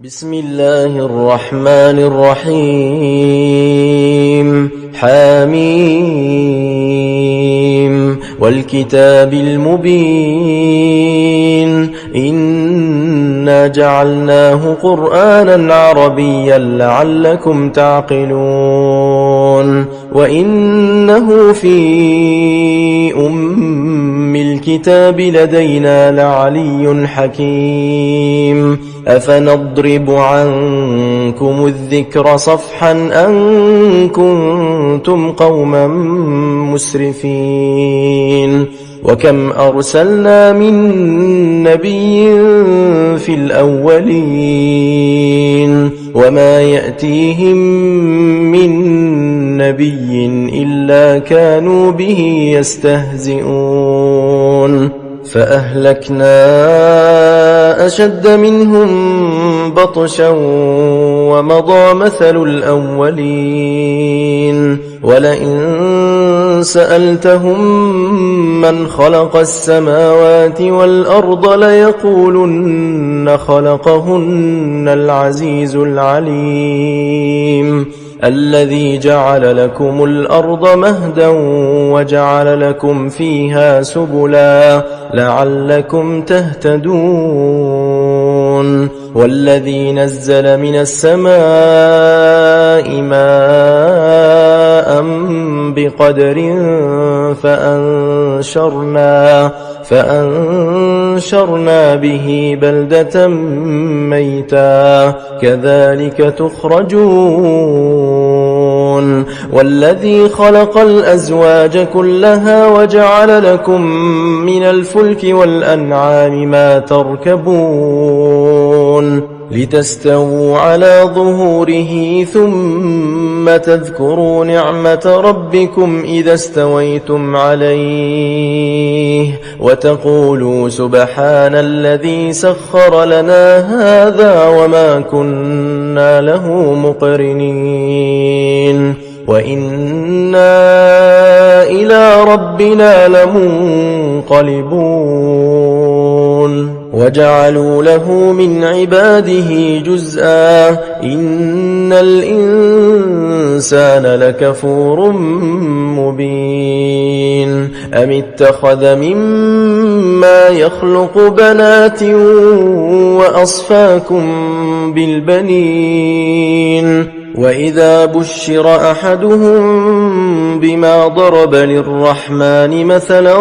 بسم الله الرحمن الرحيم حميم والكتاب المبين إنا جعلناه قرآنا عربيا لعلكم تعقلون وإنه في الكتاب لدينا لعلي حكيم أفنضرب عنكم الذكر صفحا أن كنتم قوما مسرفين وكم أرسلنا من نبي في الأولين وما يأتيهم من نبي إلا كانوا به يستهزئون فأهلكنا أشد منهم بطشا ومضى مثل الأولين ولئن سألتهم من خلق السماوات والأرض ليقولن خلقهن العزيز العليم الذي جعل لكم الأرض مهدا وجعل لكم فيها سبلا لعلكم تهتدون والذي نزل من السماء ماء بقدر فأنشرنا به بلدة ميتا كذلك تخرجون والذي خلق الأزواج كلها وجعل لكم من الفلك والأنعام ما تركبون لتستووا على ظهوره ثم تذكروا نعمة ربكم إذا استويتم عليه وتقولوا سبحان الذي سخر لنا هذا وما كنا له مقرنين وإنا إلى ربنا لمنقلبون وجعلوا له من عباده جزءا إن الإنسان لكفور مبين أم اتخذ مما يخلق بنات وأصفاكم بالبنين وإذا بشر أحدهم بما ضرب للرحمن مثلا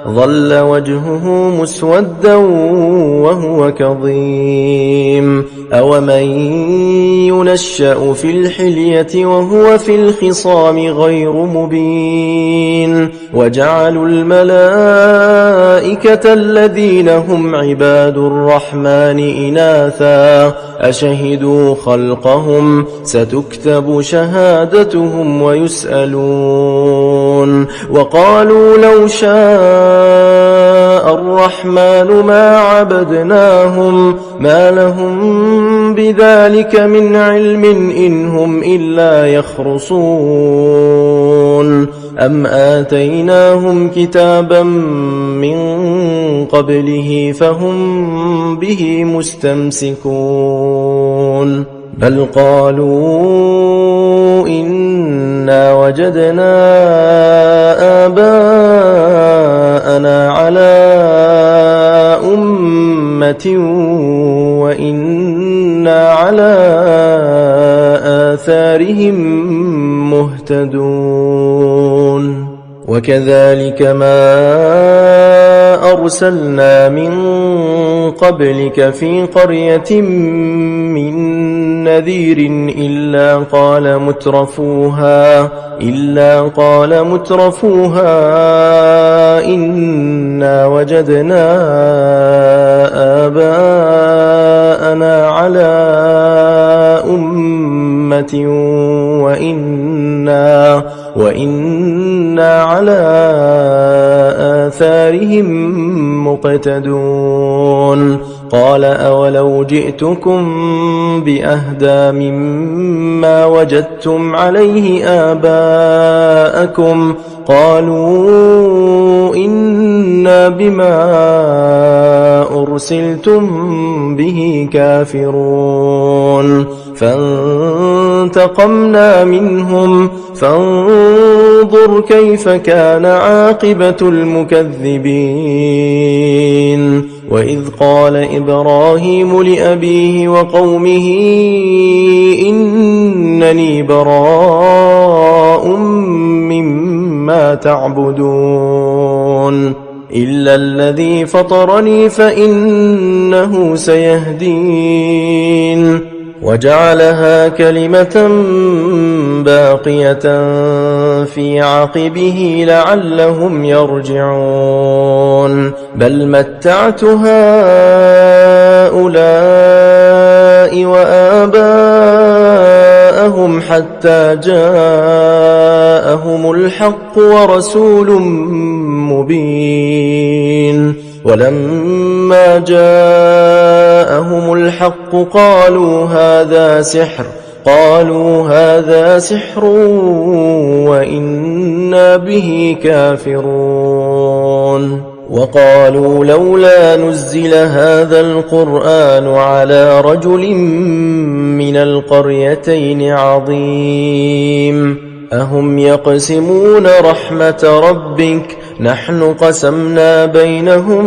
ظل وجهه مسودا وهو كظيم أومن ينشأ في الحلية وهو في الخصام غير مبين وجعلوا الملائكة الذين هم عباد الرحمن إناثا أشهدوا خلقهم ستكتب شهادتهم ويسألون وقالوا لو شاء الرحمن ما عبدناهم ما لهم بذلك من علم إن هم إلا يخرصون أم آتيناهم كتابا من قبله فهم به مستمسكون بل قالوا إنا وجدنا آباءنا على أمة وإنا على آثارهم مهتدون وكذلك ما أرسلنا من قبلك في قرية من نذير إلا قال مترفوها إنا وجدنا آباءنا على أمة وإنا على آثارهم مقتدون قال أولو جئتكم بأهدى مما وجدتم عليه آباءكم قالوا إنا بما أرسلتم به كافرون فانتقمنا منهم فانظر كيف كان عاقبة المكذبين وإذ قال إبراهيم لأبيه وقومه إنني براء مما تعبدون إلا الذي فطرني فإنه سيهدين وجعلها كلمة باقية في عقبه لعلهم يرجعون بل متعت هؤلاء وآباءهم حتى جاءهم الحق ورسول مبين ولما جاءهم الحق قالوا هذا سحر وإنا به كافرون وقالوا لولا نزل هذا القرآن على رجل من القريتين عظيم أهم يقسمون رحمة ربك نحن قسمنا بينهم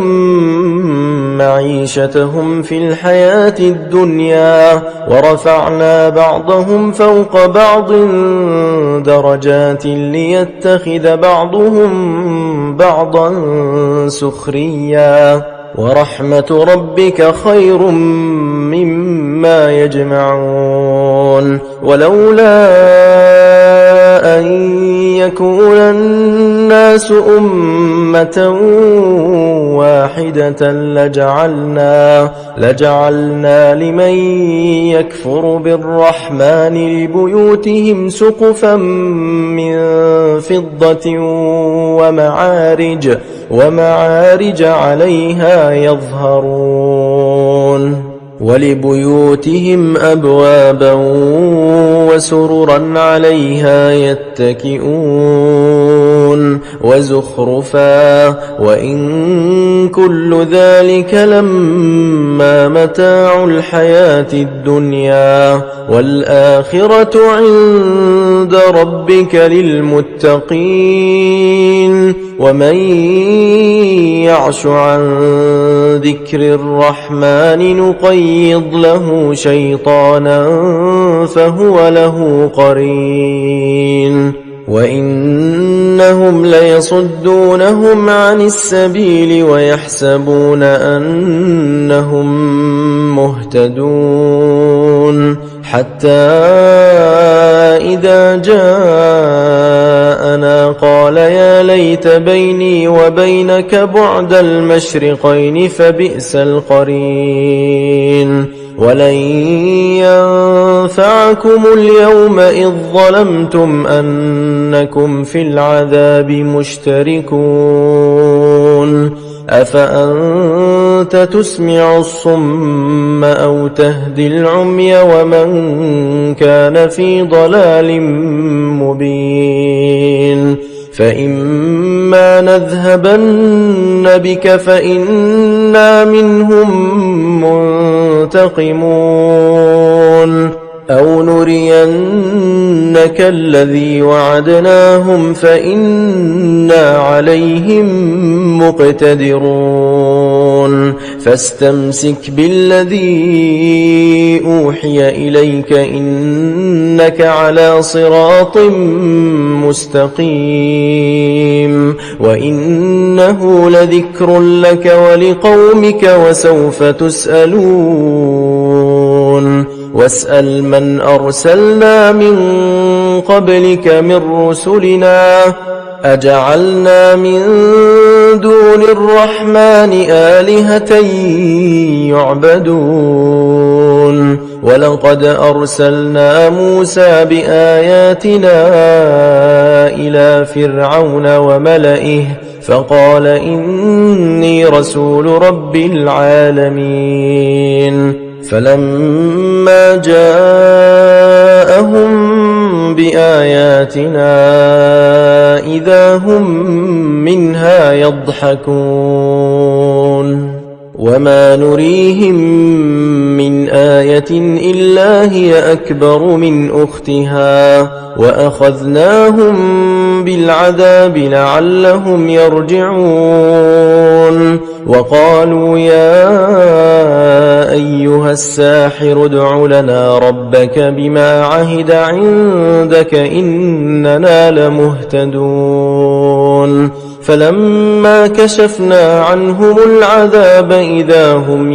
معيشتهم في الحياة الدنيا ورفعنا بعضهم فوق بعض درجات ليتخذ بعضهم بعضا سخريا ورحمة ربك خير مما يجمعون ولولا أن يكون الناس أمة واحدة لجعلنا لمن يكفر بالرحمن لبيوتهم سقفا من فضة ومعارج عليها يظهرون ولبيوتهم أبوابا وسررا عليها يتكئون وزخرفا وإن كل ذلك لما متاع الحياة الدنيا والآخرة عند ربك للمتقين ومن يعش عن ذكر الرحمن نقيض له شيطانا فهو له قرين وإنهم ليصدونهم عن السبيل ويحسبون أنهم مهتدون حتى إذا جاءنا قال يا ليت بيني وبينك بعد المشرقين فبئس القرين ولن ينفعكم اليوم إذ ظلمتم أنكم في العذاب مشتركون أفأنت تسمع الصم أو تهدي العمي ومن كان في ضلال مبين فإما نذهبن بك فإنا منهم منتقمون أو نرينك الذي وعدناهم فإنا عليهم مقتدرون فاستمسك بالذي أوحي إليك إنك على صراط مستقيم وإنه لذكر لك ولقومك وسوف تسألون واسأل من أرسلنا من قبلك من رسلنا أجعلنا من دون الرحمن آلهة يعبدون ولقد أرسلنا موسى بآياتنا إلى فرعون وملئه فقال إني رسول رب العالمين فلما جاءهم بآياتنا إذا هم منها يضحكون وما نريهم من آية إلا هي أكبر من أختها وأخذناهم بالعذاب لعلهم يرجعون وقالوا يا أيها الساحر ادع لنا ربك بما عهد عندك إننا لمهتدون فلما كشفنا عنهم العذاب إذا هم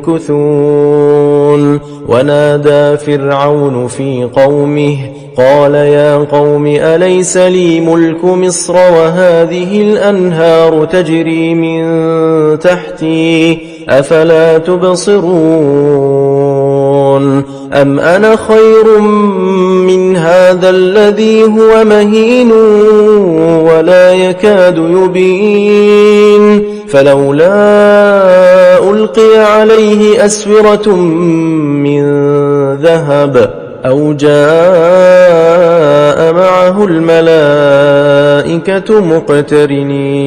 ينكثون ونادى فرعون في قومه قال يا قوم أليس لي ملك مصر وهذه الأنهار تجري من تحتي أفلا تبصرون أم أنا خير من هذا الذي هو مهين ولا يكاد يبين فلولا ألقي عليه أسورة من ذهب أو جاء معه الملائكة مقترنين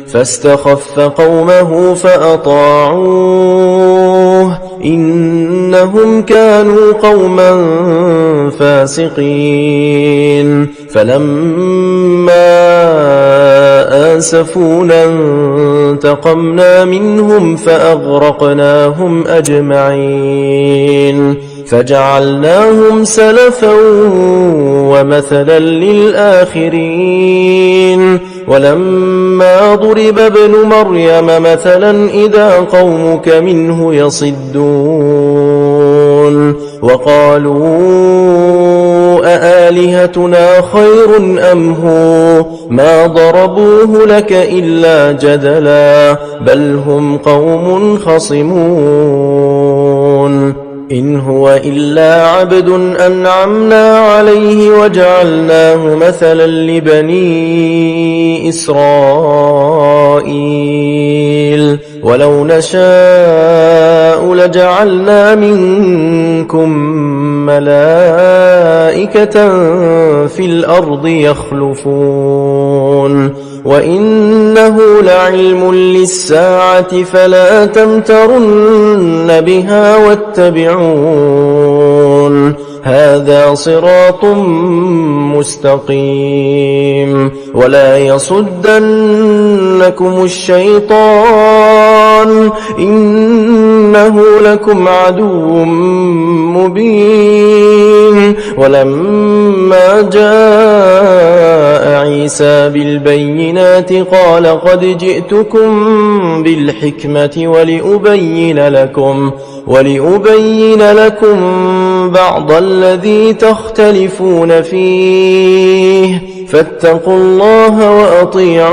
فاستخف قومه فأطاعوه إنهم كانوا قوما فاسقين فلما آسفونا انتقمنا منهم فأغرقناهم أجمعين فجعلناهم سلفا ومثلا للآخرين ولما ضرب ابن مريم مثلا إذا قومك منه يصدون وقالوا أآلهتنا خير أم هو ما ضربوه لك إلا جدلا بل هم قوم خصمون إن هو إلا عبد أنعمنا عليه وجعلناه مثلا لبني إسرائيل ولو نشاء لجعلنا منكم ملائكة في الأرض يخلفون وإنه لعلم للساعة فلا تمترن بها واتبعون هذا صراط مستقيم ولا يصدنكم الشيطان إنه لكم عدو مبين ولما جاء عيسى بالبينات قال قد جئتكم بالحكمة ولأبين لكم بعض الذي تختلفون فيه فاتقوا الله وأطيعون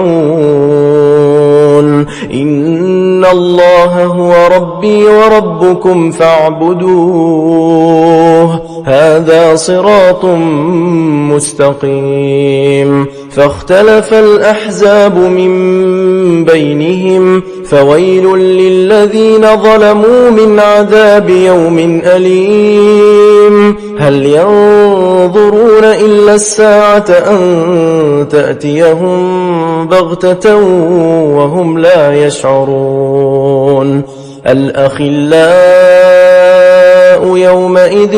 إن الله هو ربي وربكم فاعبدوه هذا صراط مستقيم فاختلف الأحزاب من بينهم فويل للذين ظلموا من عذاب يوم أليم هل ينظرون إلا الساعة أن تأتيهم بغتة وهم لا يشعرون الأخلاء يومئذ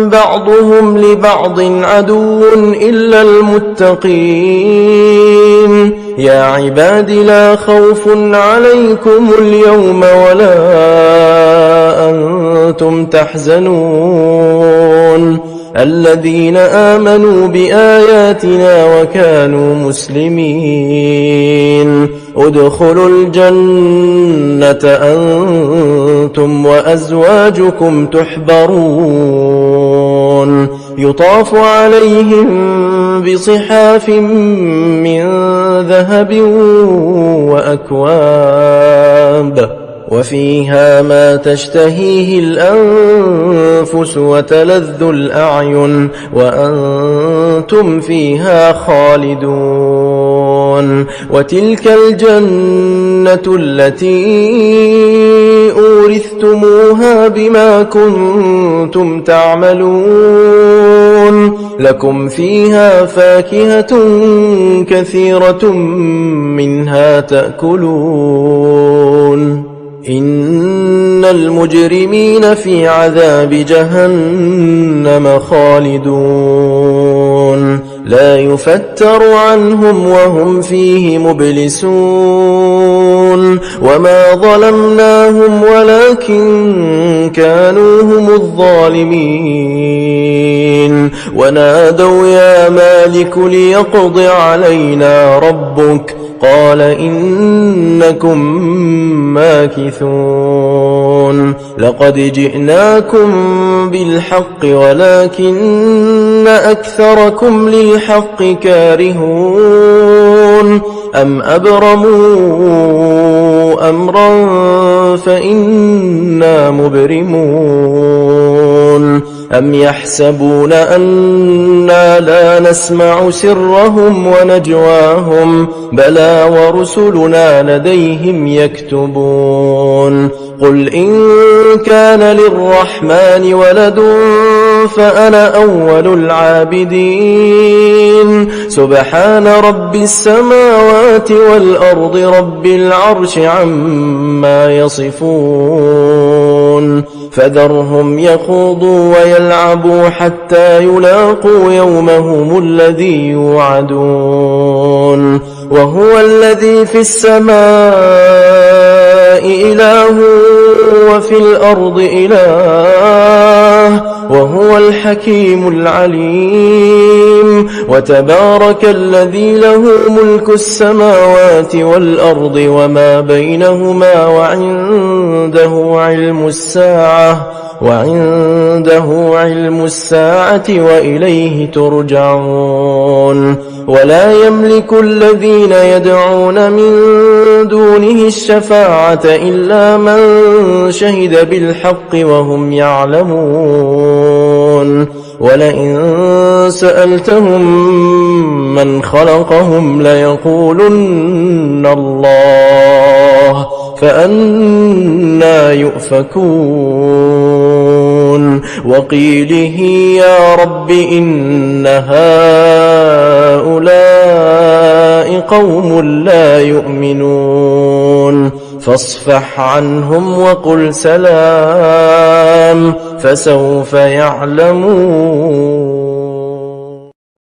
بعضهم لبعض عدو إلا المتقين يا عباد لا خوف عليكم اليوم ولا أنتم تحزنون الذين آمنوا بآياتنا وكانوا مسلمين ادخلوا الجنة أنتم وأزواجكم تحبرون يطاف عليهم بصحاف من ذهب وأكواب وفيها ما تشتهيه الأنفس وتلذ الأعين وأنتم فيها خالدون وتلك الجنة التي أورثتموها بما كنتم تعملون لكم فيها فاكهة كثيرة منها تأكلون إن المجرمين في عذاب جهنم خالدون لا يفتر عنهم وهم فيه مبلسون وما ظلمناهم ولكن كانوا هم الظالمين ونادوا يا مالك ليقض علينا ربك قال إنكم ماكثون لقد جئناكم بالحق ولكن أكثركم للحق كارهون أم أبرموا أمرا فإنا مبرمون أم يحسبون أنا لا نسمع سرهم ونجواهم بلى ورسلنا لديهم يكتبون قل إن كان للرحمن ولد فأنا أول العابدين سبحان رب السماوات والأرض رب العرش عما يصفون فذرهم يخوضوا ويلعبوا حتى يلاقوا يومهم الذي يوعدون وهو الذي في السماء إله وفي الأرض إله وهو الحكيم العليم وتبارك الذي له ملك السماوات والأرض وما بينهما وعنده علم الساعة وإليه ترجعون ولا يملك الذين يدعون من دونه الشفاعة إلا من شهد بالحق وهم يعلمون ولئن سألتهم من خلقهم ليقولن الله فأنى يؤفكون وقيله يا رب إن هؤلاء قوم لا يؤمنون فاصفح عنهم وقل سلام فسوف يعلمون